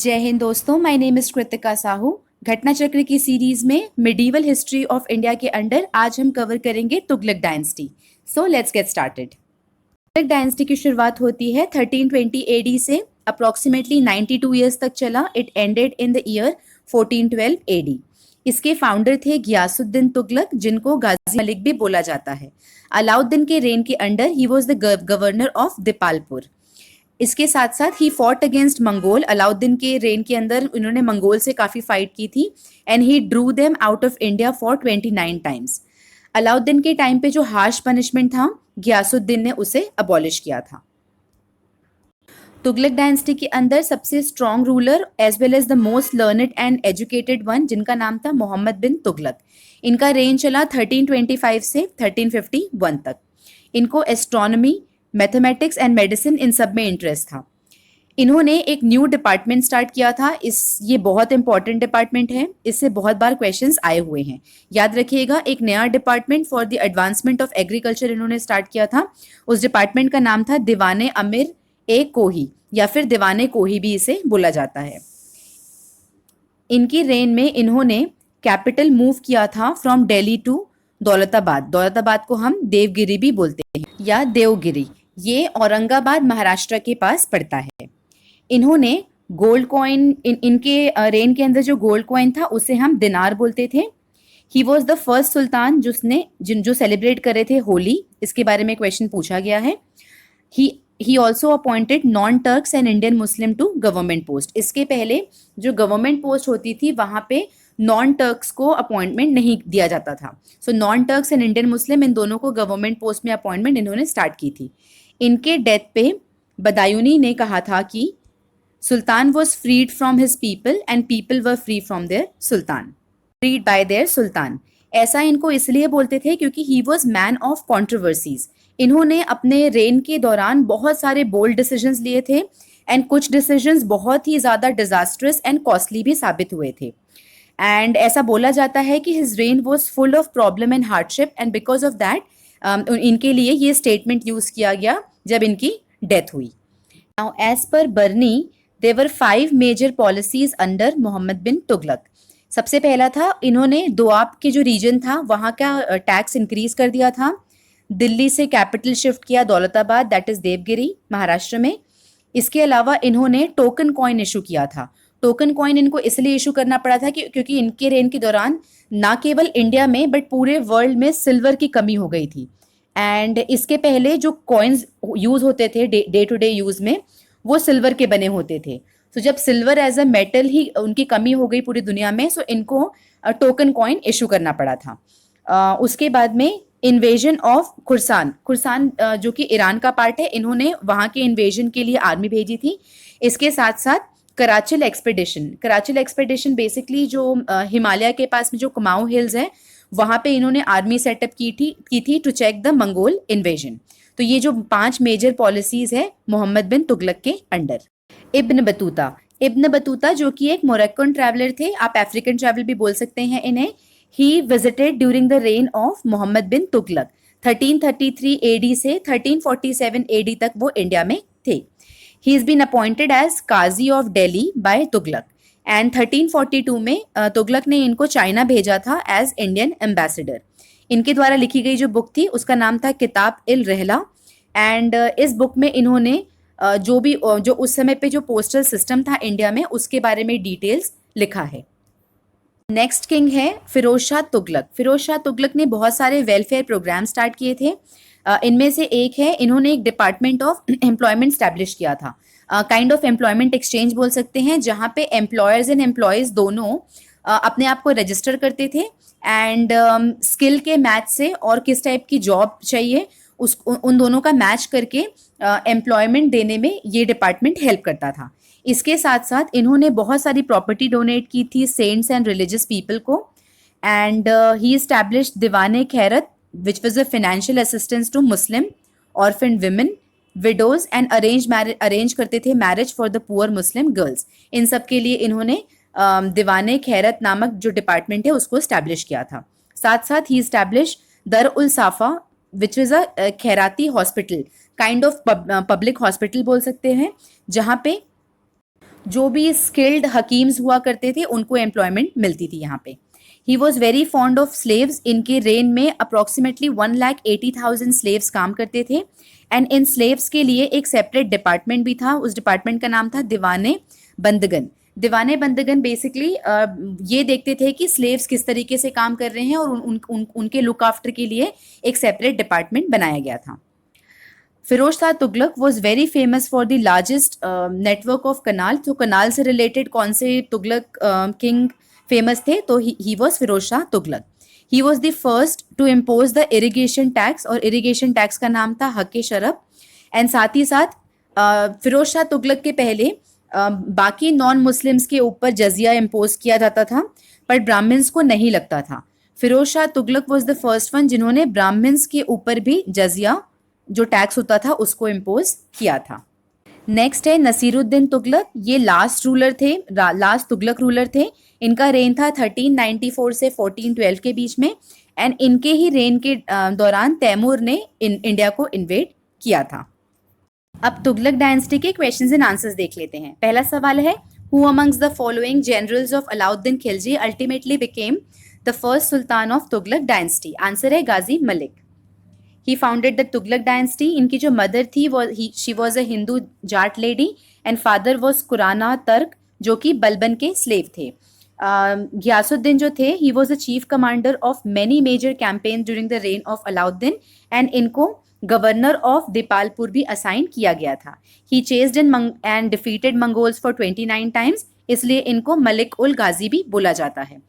जय हिंद दोस्तों, my name is Kritika Sahu. घटना चक्र की सीरीज में मिडीवल हिस्ट्री ऑफ इंडिया के अंडर आज हम कवर करेंगे Tughlaq dynasty. So let's get started. Tughlaq dynasty की शुरुआत होती है 1320 एडी से। अप्रोक्सीमेटली 92 ईयर्स तक चला। It ended in the year 1412 AD. इसके फाउंडर थे गियासुद्दीन तुगलक, जिनको गाजी मलिक भी बोला जाता है। अलाउद्दीन के रेन के under he was the governor of Dipalpur. इसके साथ साथ ही फॉट अगेंस्ट मंगोल। अलाउद्दीन के रेन के अंदर इन्होंने मंगोल से काफ़ी फाइट की थी and he Drew them out of India for 29 times. Alauddin के टाइम पे जो हार्श पनिशमेंट था, गियासुद्दीन ने उसे अबॉलिश किया था। तुगलक डायनेस्टी के अंदर सबसे strong ruler as well as the most learned and educated one, जिनका नाम था मोहम्मद बिन तुगलक। इनका रेन चला 1325 से 1351 तक। इनको astronomy, mathematics and medicine in सब में इंटरेस्ट था। इन्होंने एक न्यू डिपार्टमेंट स्टार्ट किया था। ये बहुत इंपॉर्टेंट डिपार्टमेंट है, इससे बहुत बार क्वेश्चंस आए हुए हैं। याद रखिएगा, एक नया department for the advancement of agriculture इन्होंने स्टार्ट किया था। उस डिपार्टमेंट का नाम था दीवाने अमीर ए कोही, या फिर दीवाने कोही भी इसे बोला जाता है। इनकी रेन में इन्होंने कैपिटल मूव किया था फ्रॉम दिल्ली टू दौलताबाद। दौलताबाद को हम देवगिरी भी बोलते हैं या देवगिरी। ये औरंगाबाद महाराष्ट्र के पास पड़ता है। इन्होंने गोल्ड कॉइन, इनके रेन के अंदर जो गोल्ड कॉइन था उसे हम दिनार बोलते थे। ही वॉज द फर्स्ट सुल्तान जो सेलिब्रेट कर रहे थे होली। इसके बारे में क्वेश्चन पूछा गया है। He also appointed non Turks and Indian Muslim to government post. इसके पहले जो गवर्नमेंट पोस्ट होती थी वहां पे नॉन टर्क्स को अपॉइंटमेंट नहीं दिया जाता था। So non Turks and Indian Muslim, इन दोनों को गवर्नमेंट पोस्ट में अपॉइंटमेंट इन्होंने स्टार्ट की थी। इनके डेथ पे बदायूनी ने कहा था कि sultan was freed from his people and people were free from their sultan, freed by their sultan. ऐसा इनको इसलिए बोलते थे क्योंकि he was man of controversies. इन्होंने अपने रेन के दौरान बहुत सारे बोल्ड डिसीजंस लिए थे एंड कुछ डिसीजंस बहुत ही ज़्यादा डिजास्टरस एंड कॉस्टली भी साबित हुए थे। एंड ऐसा बोला जाता है कि his rain was full of problem and hardship, and because of that इनके लिए ये स्टेटमेंट यूज किया गया जब इनकी डेथ हुई। Now as per Barni there were 5 major policies under Muhammad bin Tughlaq. सबसे पहला था, इन्होंने दोआब के जो रीजन था वहाँ का टैक्स इंक्रीज कर दिया था। दिल्ली से कैपिटल शिफ्ट किया दौलताबाद, दैट इज देवगिरी महाराष्ट्र में। इसके अलावा इन्होंने टोकन कॉइन इशू किया था। टोकन कॉइन इनको इसलिए इशू करना पड़ा था क्योंकि इनके रेन के दौरान ना केवल इंडिया में बट पूरे वर्ल्ड में सिल्वर की कमी हो गई थी। एंड इसके पहले जो कॉइन्स यूज होते थे डे टू डे यूज में, वो सिल्वर के बने होते थे। तो जब सिल्वर एज अ मेटल ही उनकी कमी हो गई पूरी दुनिया में, सो इनको टोकन कॉइन इशू करना पड़ा था। उसके बाद में इन्वेजन ऑफ खुरसान जो कि ईरान का पार्ट है, इन्होंने वहाँ के इन्वेजन के लिए आर्मी भेजी थी। इसके साथ साथ कराचिल एक्सपेडिशन बेसिकली जो हिमालय के पास में जो कुमाऊं हिल्स है वहाँ पे इन्होंने आर्मी सेटअप की थी to check the Mongol invasion. तो ये जो 5 मेजर पॉलिसीज है मोहम्मद बिन तुगलक के अंडर। इब्न बतूता जो कि एक मोरक्कन ट्रैवलर थे, आप अफ्रीकन ट्रैवल भी बोल सकते हैं इन्हें। He visited during the reign of Mohammad bin Tughlaq. 1333 AD से 1347 एडी तक वो इंडिया में थे। He has been appointed as qazi of Delhi by Tughlaq and 1342 में तुगलक ने इनको चाइना भेजा था एज इंडियन एम्बेसडर। इनके द्वारा लिखी गई जो बुक थी उसका नाम था किताब इल रहला। एंड इस बुक में इन्होंने जो उस समय पे जो पोस्टल सिस्टम था इंडिया में उसके बारे में डिटेल्स लिखा है। नेक्स्ट किंग है फिरोज शाह तुगलक। फिरोज शाह तुगलक ने बहुत सारे वेलफेयर प्रोग्राम स्टार्ट किए थे। इनमें से एक है, इन्होंने एक डिपार्टमेंट ऑफ एम्प्लॉयमेंट स्टैब्लिश किया था। काइंड ऑफ एम्प्लॉयमेंट एक्सचेंज बोल सकते हैं, जहाँ पे एम्प्लॉयर्स एंड एम्प्लॉयज दोनों अपने आप को रजिस्टर करते थे एंड स्किल के मैच से और किस टाइप की जॉब चाहिए उन दोनों का मैच करके एम्प्लॉयमेंट देने में ये डिपार्टमेंट हेल्प करता था। इसके साथ साथ इन्होंने बहुत सारी प्रॉपर्टी डोनेट की थी सेंट्स एंड रिलीजियस पीपल को। एंड ही एस्टैब्लिश्ड दीवाने खैरत which was a financial assistance to Muslim, orphaned women, widows and arrange करते थे marriage for the poor Muslim girls। इन सब के लिए इन्होंने दीवाने खैरत नामक जो डिपार्टमेंट है उसको establish किया था। साथ साथ ही established दर उल साफा which was a खैराती hospital, kind of public hospital बोल सकते हैं, जहाँ पे जो भी स्किल्ड हकीम्स हुआ करते थे उनको एम्प्लॉयमेंट मिलती थी यहाँ पे. He was very fond of slaves. इनके रेन में अप्रोक्सीमेटली 1,80,000 स्लेव्स काम करते थे. एंड इन स्लेव्स के लिए एक सेपरेट डिपार्टमेंट भी था. उस डिपार्टमेंट का नाम था दीवाने बंदगन. दीवाने बंदगन बेसिकली ये देखते थे कि स्लेव्स किस तरीके से काम कर रहे हैं और उनके लुक आफ्टर के लिए एक सेपरेट डिपार्टमेंट बनाया गया था. Firoz Shah Tughlaq was very famous for the largest network of canal. तो कनाल से रिलेटेड कौन से तुगलक किंग फेमस थे? तो he was Firoz Shah Tughlaq. He was the first to impose the irrigation tax, और इरिगेशन टैक्स का नाम था हक शरफ. एंड साथ ही साथ फिरोज शाह तुगलक के पहले बाकी नॉन मुस्लिम्स के ऊपर जजिया इम्पोज किया जाता था, पर ब्राह्मण्स को नहीं लगता था. Firoz Shah Tughlaq was the first one जिन्होंने ब्राह्मण्स के ऊपर भी जजिया जो टैक्स होता था उसको इम्पोज किया था. नेक्स्ट है नसीरुद्दीन तुगलक. ये लास्ट रूलर थे, लास्ट तुगलक रूलर थे. इनका रेन था 1394 से 1412 के बीच में. एंड इनके ही रेन के दौरान तैमूर ने इंडिया को इन्वेड किया था. अब तुगलक डायनेस्टी के क्वेश्चंस एंड आंसर्स देख लेते हैं. पहला सवाल है, who amongst the following generals of Alauddin Khilji ultimately became the first sultan of Tughlaq dynasty? Answer है गाजी Malik. He founded the Tughlaq dynasty. इनकी जो मदर थी वो she was a Hindu Jat lady and father was Khurana तर्क जो कि बलबन के स्लेव थे. घियासुद्दीन जो थे he was the chief commander of many major campaign during the reign of Alauddin and इनको गवर्नर ऑफ दीपालपुर भी असाइन किया गया था. He chased and defeated Mongols for 29 times, इसलिए इनको मलिक उल गाजी भी बोला जाता है.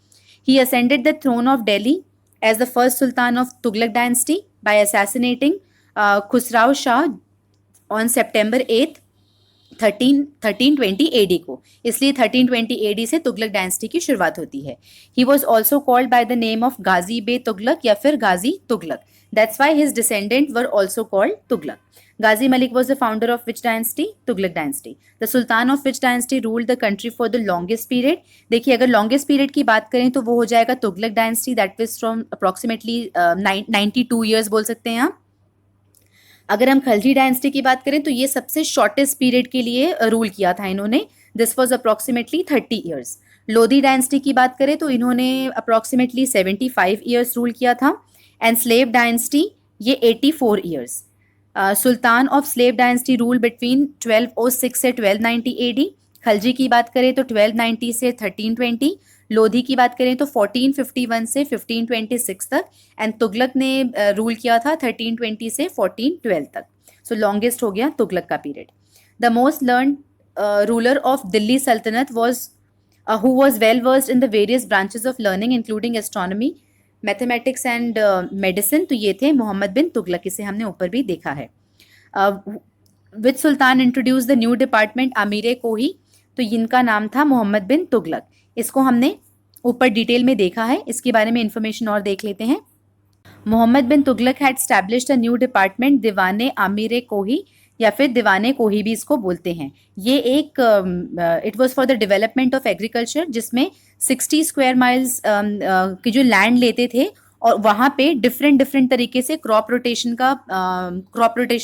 He ascended the throne of Delhi as the first sultan of Tughlaq dynasty by assassinating Khusrau Shah on September 8th 1320 AD को. इसलिए 1320 AD से तुगलक डायनेस्टी की शुरुआत होती है. He was also called by the name of Ghazi Bey Tughlaq या फिर गाजी Tughlaq. That's why his descendants were also called Tughlaq. Ghazi Malik was the founder of which dynasty? Tughlaq dynasty. The sultan of which dynasty ruled the country for the longest period? देखिए अगर longest period की बात करें तो वो हो जाएगा Tughlaq dynasty. That was from approximately 92 years बोल सकते हैं आप. अगर हम खलजी डायनेस्टी की बात करें तो ये सबसे शॉर्टेस्ट पीरियड के लिए रूल किया था इन्होंने. This was approximately 30 years. Lodhi dynasty की बात करें तो इन्होंने अप्रोक्सीमेटली 75 ईयर्स रूल किया था. एंड स्लेव डायनेस्टी ये 84 years. Sultan of slave dynasty rule between 1206 से 1290 AD. खलजी की बात करें तो 1290 से 1320. लोधी की बात करें तो 1451 से 1526 तक. एंड तुगलक ने रूल किया था 1320 से 1412 तक. सो लॉन्गेस्ट हो गया तुगलक का period. The most learn ruler of Delhi sultanate was who was well versed in the various branches of learning including astronomy, mathematics and medicine. तो ये थे मोहम्मद बिन तुगलक. इसे हमने ऊपर भी देखा है. विच सुल्तान इंट्रोड्यूस द न्यू डिपार्टमेंट अमीर कोही? तो इनका नाम था मोहम्मद बिन तुगलक. इसको हमने ऊपर डिटेल में देखा है. इसके बारे में इंफॉर्मेशन और देख लेते हैं. Muhammad bin Tughlaq had established a new department Diwan-e Amir कोही या फिर दीवाने कोही भी इसको बोलते हैं. ये एक it was for the development of agriculture जिसमें 60 स्क्वायर माइल्स की जो लैंड लेते थे और वहाँ पे डिफरेंट तरीके से क्रॉप रोटेशन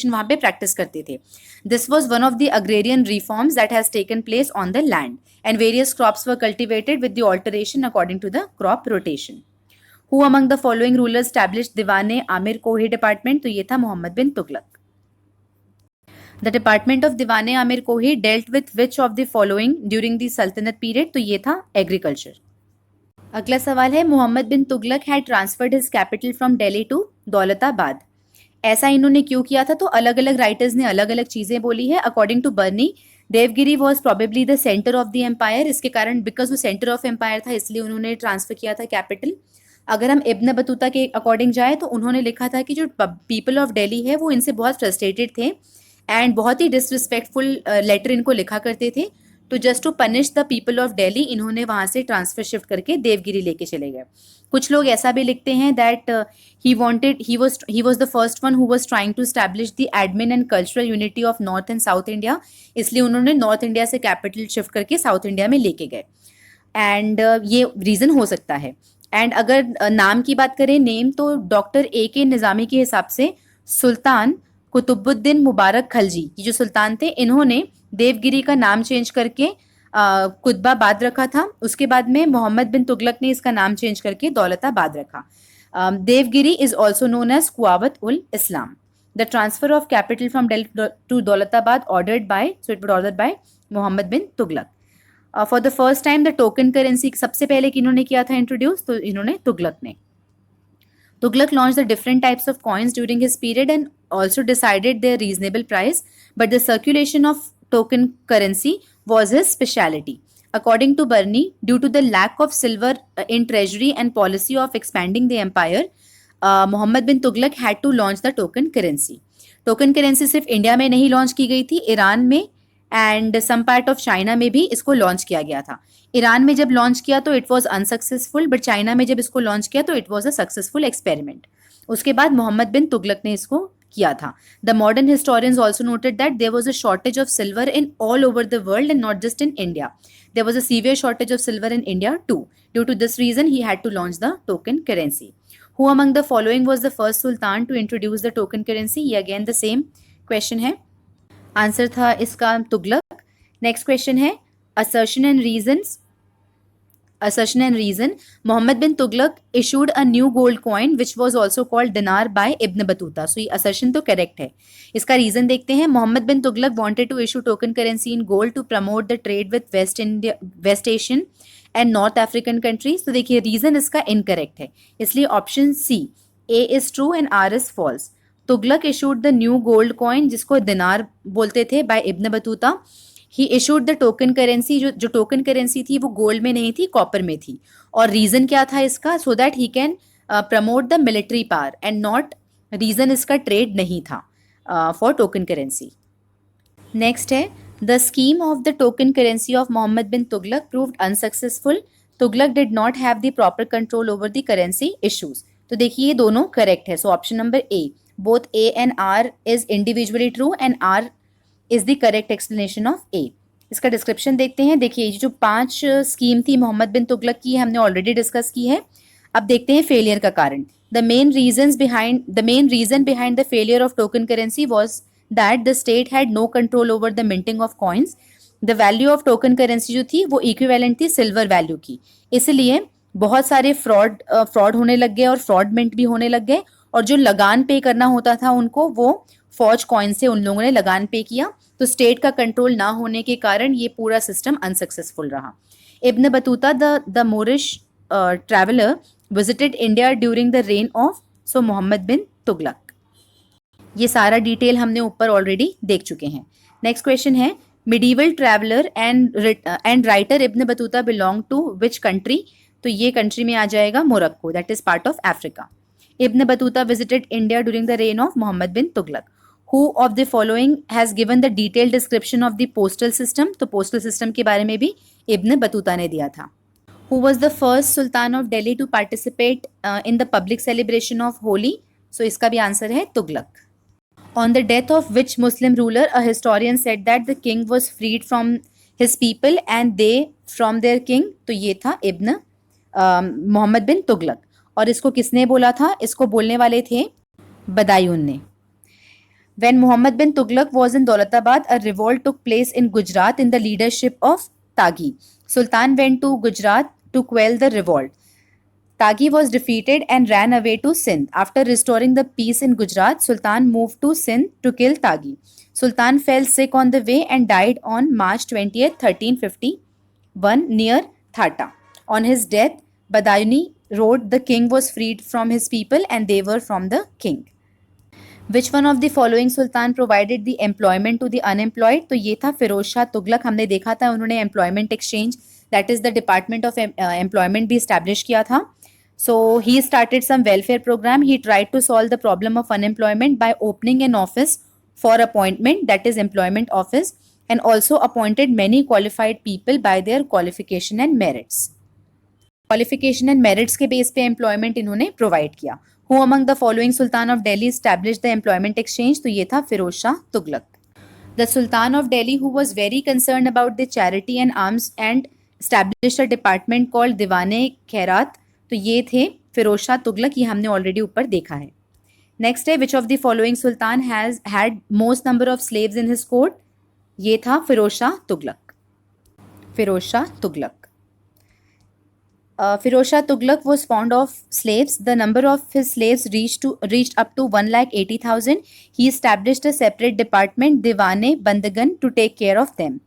वहाँ पे प्रैक्टिस करते थे. This was one of the agrarian reforms that has taken place on the land and various crops were cultivated with the alteration according to the crop rotation. Who among the following rulers established Diwane Amir कोही department? तो ये था Mohammad bin Tughlaq. The department of दीवाने आमिर कोही dealt with which of the following during the सल्तनत period? तो ये था एग्रीकल्चर. अगला सवाल है, Muhammad bin Tughlaq had transferred his capital from Delhi to Daulatabad. ऐसा इन्होंने क्यों किया था? तो अलग अलग राइटर्स ने अलग अलग चीजें बोली है. According to Barani, Devagiri was probably the centre of the empire. इसके कारण बिकॉज वो सेंटर ऑफ एम्पायर था इसलिए उन्होंने ट्रांसफर किया था कैपिटल. अगर हम इब्न बतूता के अकॉर्डिंग जाए तो उन्होंने लिखा था कि जो पीपल ऑफ दिल्ली है वो इनसे बहुत फ्रस्ट्रेटेड थे एंड बहुत ही डिसरिस्पेक्टफुल लेटर इनको लिखा करते थे. तो just to punish the people of Delhi इन्होंने वहाँ से ट्रांसफर शिफ्ट करके देवगिरी लेके चले गए. कुछ लोग ऐसा भी लिखते हैं that he was the first one who was trying to establish the admin and cultural unity of north and south India. इसलिए उन्होंने नॉर्थ इंडिया से कैपिटल शिफ्ट करके साउथ इंडिया में लेके गए. एंड ये रीज़न हो सकता है. एंड अगर नाम की बात करें नेम, तो डॉक्टर A.K. निज़ामी के हिसाब से सुल्तान कुतुबुद्दीन मुबारक खलजी, ये जो सुल्तान थे, इन्होंने देवगिरी का नाम चेंज करके कुतबाबाद रखा था। उसके बाद में मोहम्मद बिन तुगलक ने इसका नाम चेंज करके दौलताबाद रखा। Devagiri is also known as Quwwat ul Islam. The transfer of capital from Delhi to Daulatabad ordered by, so it was ordered by Muhammad bin Tughlaq. For the first time the token currency सबसे पहले किन्होंने किया था इंट्रोड्यूस, तो इन्होंने तुगलक ने। Tughlaq launched the different types of coins during his period and also decided their reasonable price, but the circulation of token currency was his speciality. According to Burney, due to the lack of silver in treasury and policy of expanding the empire, Muhammad bin Tughlaq had to launch the token currency. Token currency सिर्फ India में नहीं launch की गई थी, Iran में and some part of China में भी इसको लॉन्च किया गया था। ईरान में जब लॉन्च किया तो it was unsuccessful, but China में जब इसको लॉन्च किया तो it was a successful experiment. उसके बाद मोहम्मद बिन तुगलक ने इसको किया था। The modern historians also noted that there was a shortage of silver in all over the world and not just in India. There was a severe shortage of silver in India too. Due to this reason he had to launch the token currency. Who among the following was the first sultan to introduce the token currency? ये again the same question है। Answer था इसका Tughlaq. Next question है assertion and reasons. Assertion and reason. Muhammad bin Tughlaq issued a new gold coin which was also called dinar by Ibn Battuta. So ये assertion तो correct है। इसका reason देखते हैं। Muhammad bin Tughlaq wanted to issue token currency in gold to promote the trade with West Asian and north African countries. तो देखिए reason इसका incorrect है, इसलिए option C A is true and R is false. Tughlaq issued the new gold coin जिसको दिनार बोलते थे by Ibn Battuta. He issued the token currency, जो टोकन करेंसी थी वो गोल्ड में नहीं थी, कॉपर में थी। और रीजन क्या था इसका? So that he can promote the military power and not, reason इसका ट्रेड नहीं था फॉर टोकन करेंसी। नेक्स्ट है The scheme of the token currency of Muhammad bin Tughlaq proved unsuccessful. Tughlaq did not have the proper control over the currency issues. तो देखिए ये दोनों correct है। So option number A, both A and R is individually true and R is the correct explanation of A. इसका description देखते हैं। देखिए ये जो 5 स्कीम थी मोहम्मद बिन तुगलक की, हमने ऑलरेडी डिस्कस की है। अब देखते हैं फेलियर का कारण। The main reason behind the failure of token currency was that the state had no control over the minting of coins. The value of token currency जो थी वो इक्विवेलेंट थी सिल्वर वैल्यू की, इसलिए बहुत सारे फ्रॉड होने लग गए और फ्रॉड मिंट भी होने लग गए। और जो लगान पे करना होता था उनको, वो फौज कॉइन से उन लोगों ने लगान पे किया। तो स्टेट का कंट्रोल ना होने के कारण ये पूरा सिस्टम अनसक्सेसफुल रहा। Ibn Battuta the Moorish traveller visited India during the reign of Mohammad bin Tughlaq. ये सारा डिटेल हमने ऊपर ऑलरेडी देख चुके हैं। नेक्स्ट क्वेश्चन है medieval traveller and writer Ibn Battuta belong to which country? तो ये कंट्री में आ जाएगा Morocco, that is part of Africa. Ibn Battuta visited India during the reign of Mohammad bin Tughlaq. Who of the following has given the detail description of the postal system? तो postal system के बारे में भी इब्न बतूता ने दिया था। Who was the first sultan of Delhi to participate in the public celebration of Holi? So इसका भी आंसर है Tughlaq. On the death of which Muslim ruler, a historian said that the king was freed from his people and they from their king? तो ये था इब्न मोहम्मद बिन तुगलक। और इसको किसने बोला था? इसको बोलने वाले थे बदायून ने। When Muhammad bin Tughlaq was in Daulatabad, a revolt took place in Gujarat in the leadership of Taghi. Sultan went to Gujarat to quell the revolt. Taghi was defeated and ran away to Sindh. After restoring the peace in Gujarat, Sultan moved to Sindh to kill Taghi. Sultan fell sick on the way and died on March 20th, 1351 near Thatta. On his death, Badayuni wrote the king was freed from his people and they were from the king. Which one of the following Sultan provided the employment to the unemployed? तो ये था फिरोज शाह तुगलक। हमने देखा था उन्होंने employment exchange, that is the department of employment भी establish किया था। So he started some welfare program. He tried to solve the problem of unemployment by opening an office for appointment, that is employment office, and also appointed many qualified people by their qualification and merits. Qualification and merits के base पे employment इन्होंने provide किया। Who among the following Sultan of Delhi established the employment exchange? तो ये था Firoz Shah Tughlaq. The Sultan of Delhi who was very concerned about the charity and alms and established a department called Diwane Khairat, तो ये थे फिरोज शाह तुगलक। ये हमने already ऊपर देखा है। नेक्स्ट है which of the following sultan has had most number of slaves in his court? ये था Firoz Shah Tughlaq. Firoz Shah Tughlaq. Firoz Shah Tughlaq was fond of slaves. The number of his slaves reached up to 1,80,000. He established a separate department, Diwane Bandagan, to take care of them.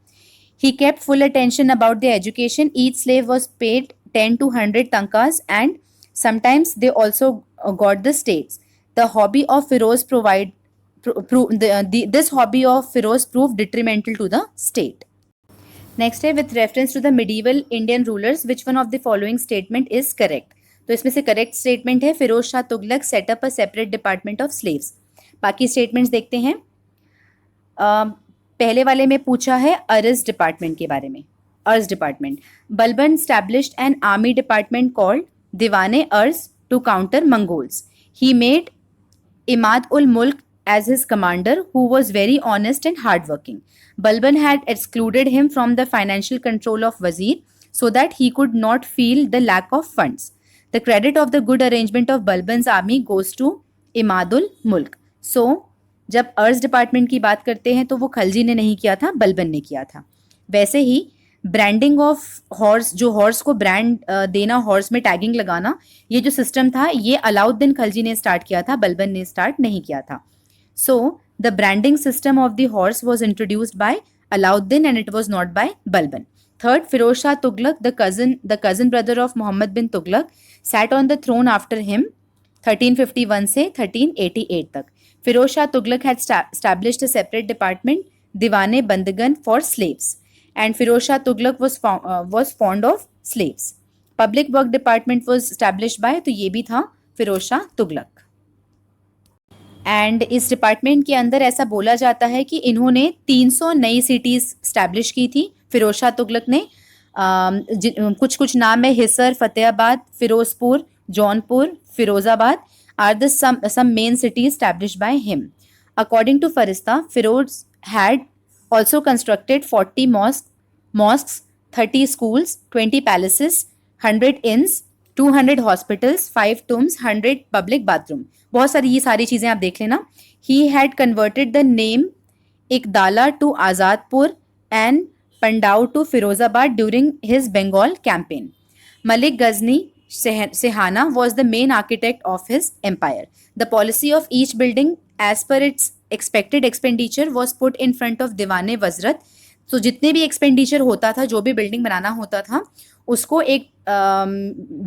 He kept full attention about their education. Each slave was paid 10 to 100 tankas, and sometimes they also got the states. The hobby of Firoz this hobby of Firoz proved detrimental to the state. Next है with reference to the medieval Indian rulers which one of the following statement is correct. तो इसमें से correct statement है Firoz Shah Tughlaq set up a separate department of slaves. बाकी statements देखते हैं. पहले वाले में पूछा है अर्ज डिपार्टमेंट के बारे में. Arz department, Balban established an army department called Diwan-e Arz to counter Mongols. He made Imad ul Mulk as his commander, who was very honest and hardworking. Balban had excluded him from the financial control of Wazir so that he could not feel the lack of funds. The credit of the good arrangement of Balban's army goes to Imadul Mulk. So, जब अर्ज department की बात करते हैं तो वो खलजी ने नहीं किया था, बलबन ने किया था. वैसे ही ब्रांडिंग ऑफ हॉर्स, जो हॉर्स को ब्रांड देना, हॉर्स में टैगिंग लगाना, ये जो सिस्टम था ये अलाउद्दीन खलजी ने स्टार्ट किया था, बलबन ने स्टार्ट नहीं किया था. So, the branding system of the horse was introduced by Alauddin and it was not by Balban. Third, Firoz Shah Tughlaq, the cousin brother of Muhammad bin Tughlaq, sat on the throne after him 1351 से 1388 तक. Firoz Shah Tughlaq had established a separate department, Diwane Bandagan, for slaves. And Firoz Shah Tughlaq was fond of slaves. Public work department was established by, तो ये भी था Firoz Shah Tughlaq. And इस department के अंदर ऐसा बोला जाता है कि इन्होंने 300 नई सिटीज़ स्टैब्लिश की थी फिरोज शाह तुगलक ने. कुछ कुछ नाम है, Hisar, Fatehabad, Firozpur, Jaunpur, Firozabad are the some main cities establish by him. According to Ferishta, Firoz had also constructed 40 mosques, 30 schools, 20 palaces, 100 inns, 200 hospitals, 5 tombs, 100 public bathroom. बहुत सारी ये सारी चीज़ें आप देख लेना. He had converted the name Ikdala to Azadpur and Pandua to Firozabad during his Bengal campaign. Malik गजनी Sehana was the main architect of his empire. The policy of each building as per its expected expenditure was put in front of दीवाने वज़रत. तो जितने भी expenditure होता था, जो भी building बनाना होता था, उसको एक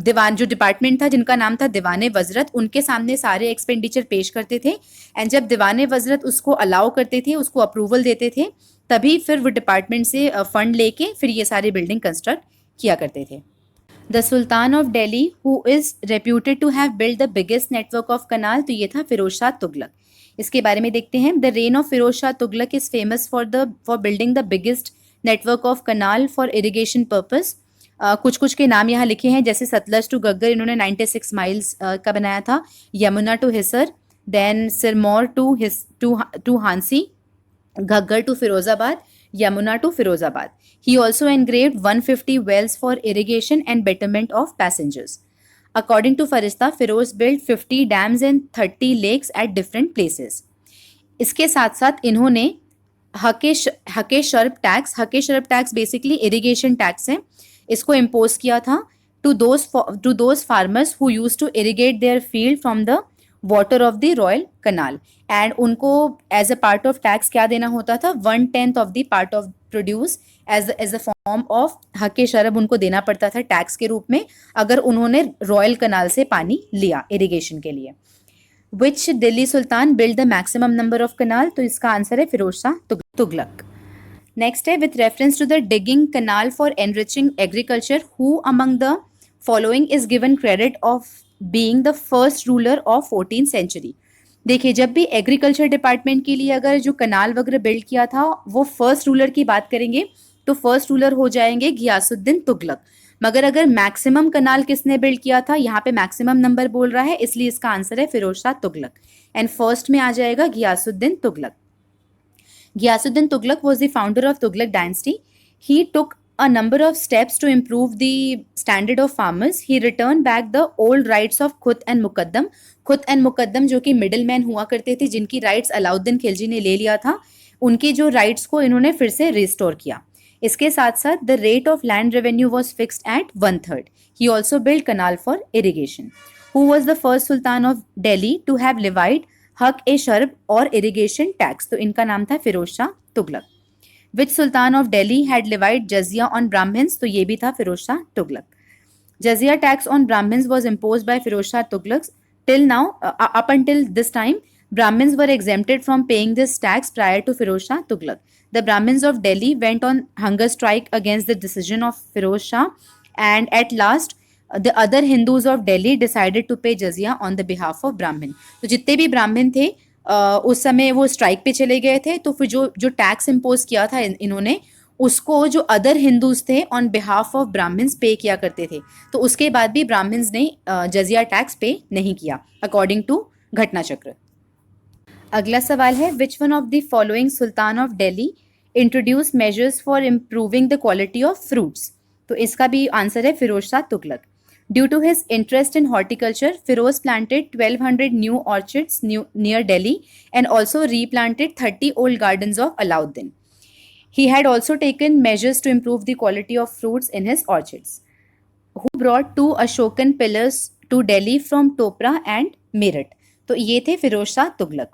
दीवान, जो डिपार्टमेंट था जिनका नाम था दीवाने वज़रत, उनके सामने सारे एक्सपेंडिचर पेश करते थे. एंड जब दीवाने वज़रत उसको अलाउ करते थे, उसको अप्रूवल देते थे, तभी फिर वो डिपार्टमेंट से फंड लेके फिर ये सारी बिल्डिंग कंस्ट्रक्ट किया करते थे. The sultan of Delhi who is reputed to have build the biggest network of canal, तो ये था फिरोज शाह तुगलक. इसके बारे में देखते हैं. The reign of Firoz Shah Tughlaq is famous for building the biggest network of canal for irrigation purpose. कुछ कुछ के नाम यहाँ लिखे हैं, जैसे सतलज टू गग्गर इन्होंने 96 माइल्स का बनाया था, Yamuna to Hisar, then Sirmaur to Hansi, Ghaggar to Firozabad, Yamuna to Firozabad. He also engraved 150 wells for irrigation and betterment of passengers. According to Farishta, Firoz built 50 dams and 30 lakes at different places. इसके साथ साथ इन्होंने हके shrub tax basically irrigation tax है, इसको impose किया था to those farmers who used to irrigate their field from the water of the royal canal. And उनको as a part of tax क्या देना होता था, 1/10 of the part of produce as a form of हके शरब उनको देना पड़ता था टैक्स के रूप में, अगर उन्होंने रॉयल कनाल से पानी लिया इरिगेशन के लिए. Which Delhi sultan build the maximum number of canal, तो इसका आंसर है फिरोज शाह तुगलक. नेक्स्ट है with reference to the digging canal for enriching agriculture, who among the following is given credit of being the first ruler of 14th century. देखिए, जब भी agriculture department के लिए अगर जो कनाल वगैरह बिल्ड किया था वो फर्स्ट रूलर की बात करेंगे तो फर्स्ट रूलर हो जाएंगे घियासुद्दीन तुगलक. मगर अगर मैक्सिमम कनाल किसने बिल्ड किया था, यहाँ पे मैक्सिमम नंबर बोल रहा है, इसलिए इसका आंसर है फिरोज शाह तुगलक. एंड फर्स्ट में आ जाएगा Ghiyasuddin Tughlaq. Ghiyasuddin Tughlaq was the founder of Tughlaq dynasty. He took a number of steps to improve the standard of farmers. He returned back the old rights of खुत एंड मुकद्दम. खुत एंड मुकद्दम जो कि मिडिल मैन हुआ करते थे, जिनकी राइट्स अलाउद्दीन खिलजी ने ले लिया था, उनके जो राइट्स को इन्होंने फिर से रिस्टोर किया. इसके साथ साथ the rate of land revenue was fixed at 1/3. He also build canal for irrigation. Who was the first sultan of Delhi to have levied हक ए शर्ब और इरिगेशन टैक्स? तो इनका नाम था Firoz Shah Tughlaq. Which sultan of Delhi had levied जजिया on Brahmins? तो ये भी था Firoz Shah Tughlaq. Jizya tax on Brahmins was imposed by Firoz Shah Tughlaq. Till now, up until this time, Brahmins were exempted from paying this tax prior to Firoz Shah Tughlaq. The Brahmins of Delhi went on hunger strike against the decision of Firoz Shah, and at last, the other Hindus of Delhi decided to pay jizya on the behalf of Brahmin. तो जितने भी ब्राह्मण थे उस समय वो strike पे चले गए थे, तो फिर जो जो टैक्स इम्पोज किया था इन्होंने, उसको जो अदर हिंदूज थे ऑन बिहाफ ऑफ ब्राह्मण्स पे किया करते थे. तो उसके बाद भी ब्राह्मण्स ने जजिया टैक्स पे नहीं किया अकॉर्डिंग टू घटना चक्र. अगला सवाल है, which one of the following sultan of Delhi introduce measures for improving the quality of fruits? तो इसका भी आंसर है Firoz Shah Tughlaq. Due to his interest in horticulture, Firoz planted 1200 new orchards near Delhi and also replanted 30 old gardens of Alauddin. He had also taken measures to improve the quality of fruits in his orchards. Who brought 2 Ashokan pillars to Delhi from Topra and Meerut? तो ये थे फिरोज शाह तुगलक.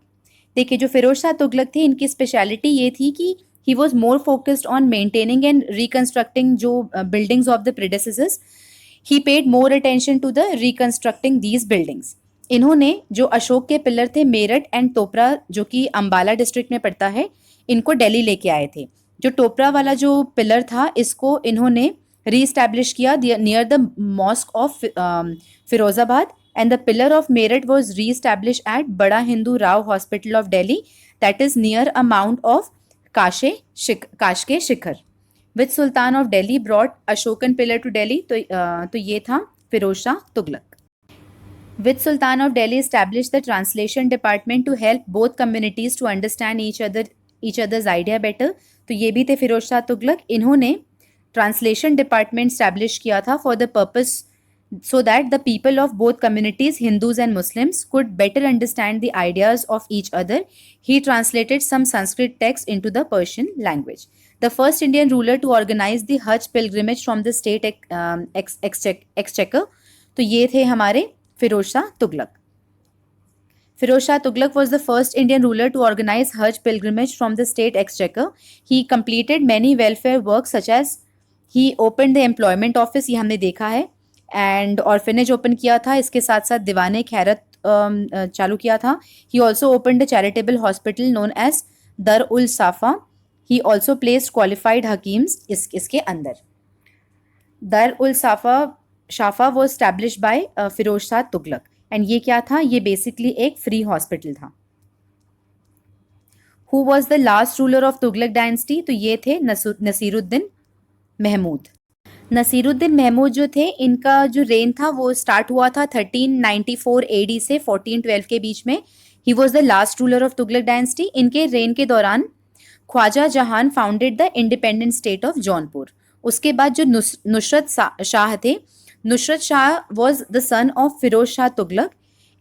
देखिए, जो फिरोज शाह तुगलक थे, इनकी speciality ये थी कि he was more focused on maintaining and reconstructing जो buildings of the predecessors. He paid more attention to the reconstructing these buildings. इन्होंने जो अशोक के पिलर थे मेरठ एंड टोपरा, जो कि अंबाला डिस्ट्रिक्ट में पड़ता है, इनको दिल्ली लेके आए थे. जो टोपरा वाला जो पिलर था, इसको इन्होंने रीस्टैब्लिश किया near the mosque of Firozabad, and the pillar of Meerut was reestablish at Bara Hindu Rao hospital of Delhi, that is near a mount of Kushk-e Shikar. Which sultan of Delhi brought Ashokan pillar to Delhi? तो ये था Firoz Shah Tughlaq. Which Sultan of Delhi established the translation department to help both communities to understand each other's idea better? तो ये भी थे फिरोज शाह तुगलक. इन्होंने translation department establish किया था for the purpose so that the people of both communities, Hindus and Muslims, could better understand the ideas of each other. He translated some Sanskrit texts into the Persian language. The first Indian ruler to organize the Hajj pilgrimage from the state exchequer. तो ये थे हमारे Firoz Shah Tughlaq. Firoz Shah Tughlaq was the first Indian ruler to organize Hajj pilgrimage from the state exchequer. He completed many welfare works such as he opened the employment office, ये हमने देखा है, and orphanage open किया था. इसके साथ साथ दीवाने खैरत चालू किया था. He also opened a charitable hospital known as Dar ul Safa. He also placed qualified hakims इसके अंदर. Dar ul Shafa was established by Firoz Shah Tughlaq. And ये क्या था? ये बेसिकली एक फ्री हॉस्पिटल था. Who was the last ruler of Tughlaq dynasty? तो ये थे नसीरुद्दीन महमूद. नसीरुद्दीन महमूद जो थे, इनका जो रेन था वो स्टार्ट हुआ था 1394 AD से 1412 के बीच में. He was the last ruler of Tughlaq dynasty. इनके रेन के दौरान Khwaja Jahan founded the independent state of Jaunpur. उसके बाद जो नुसरत शाह थे, Nusrat Shah was the son of Firoz Shah Tughlaq.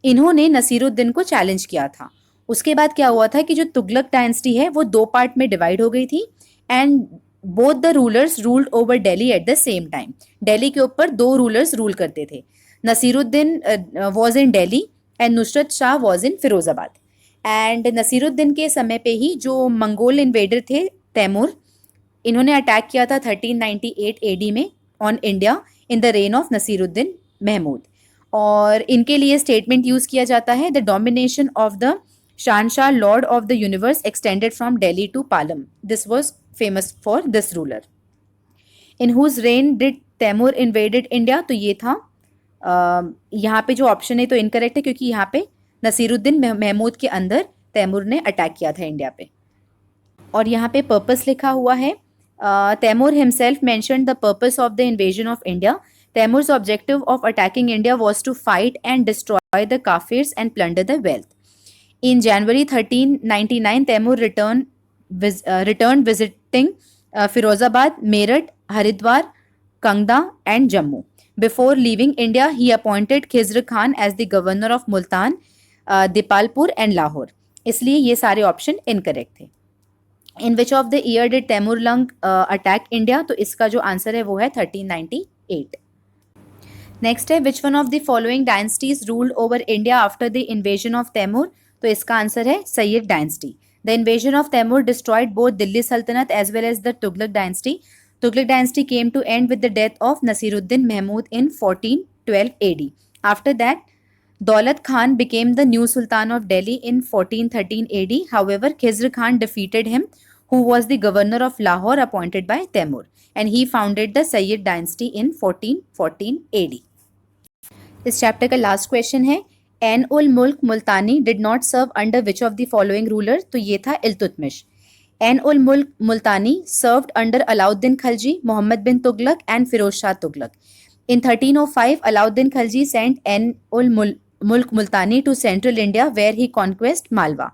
इन्होंने नसीरुद्दीन को चैलेंज किया था. उसके बाद क्या हुआ था कि जो तुगलक डायनेस्टी है वो 2 पार्ट में डिवाइड हो गई थी, and both the rulers ruled over Delhi at the same time. Delhi के ऊपर 2 रूलर्स रूल करते थे. Nasiruddin was in Delhi and Nusrat Shah was in Firozabad. And Nasiruddin के समय पे ही जो मंगोल इन्वेडर थे तैमूर, इन्होंने अटैक किया था 1398 AD में on India in the reign of Nasiruddin Mahmud. और इनके लिए स्टेटमेंट यूज किया जाता है, the domination of the Shahanshah lord of the universe extended from Delhi to Palam. This was famous for this ruler. In whose reign did Timur invaded India? तो ये था यहाँ पे जो ऑप्शन है तो इनकरेक्ट है, क्योंकि यहाँ पे नसीरुद्दीन महमूद के अंदर तैमूर ने अटैक किया था इंडिया पे. और यहाँ पे पर्पस लिखा हुआ है. Taimur himself mentioned the purpose of the invasion of India. Taimur's objective of attacking India was to fight and destroy the Kafirs and plunder the wealth. In January 1399, Taimur returned visiting Firozabad, Meerut, Haridwar, Kangda and Jammu. Before leaving India, he appointed Khizr Khan as the governor of Multan, Dipalpur and Lahore. इसलिए ये सारे option incorrect थे. In which of the year did Taimur Lang attack India? तो इसका जो answer है वो है 1398। नेक्स्ट है which one of the following dynasties ruled over India after the invasion of Taimur? तो इसका आंसर है Sayyid dynasty. The invasion of Taimur destroyed both Delhi Sultanate as well as the Tughlaq dynasty. Tughlaq dynasty came to end with the death of Nasiruddin Mahmud in 1412 AD. After that, Daulat Khan became the new Sultan of Delhi in 1413 AD. However, Khizr Khan defeated him, who was the governor of Lahore appointed by Taimur, and he founded the Sayyid dynasty in 1414 AD. इस chapter का last question है Ain ul Mulk Multani did not serve under which of the following ruler? तो ये था Iltutmish. Ain ul Mulk Multani served under Alauddin Khalji, Mohammad bin Tughlaq and Firoz Shah Tughlaq. In 1305, Alauddin Khalji sent N ul Mulk Multani to central India where he conquered Malwa.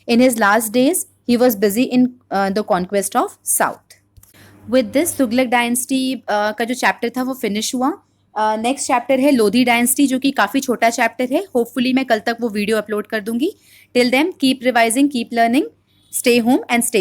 In his last days, he was busy in the conquest of south. With this, Tughlaq dynasty का जो chapter था वो finish हुआ। Next chapter है Lodhi dynasty, जो कि काफ़ी छोटा चैप्टर है। होपफुली मैं कल तक वो वीडियो अपलोड कर दूंगी। Till then keep revising, keep learning, stay home and stay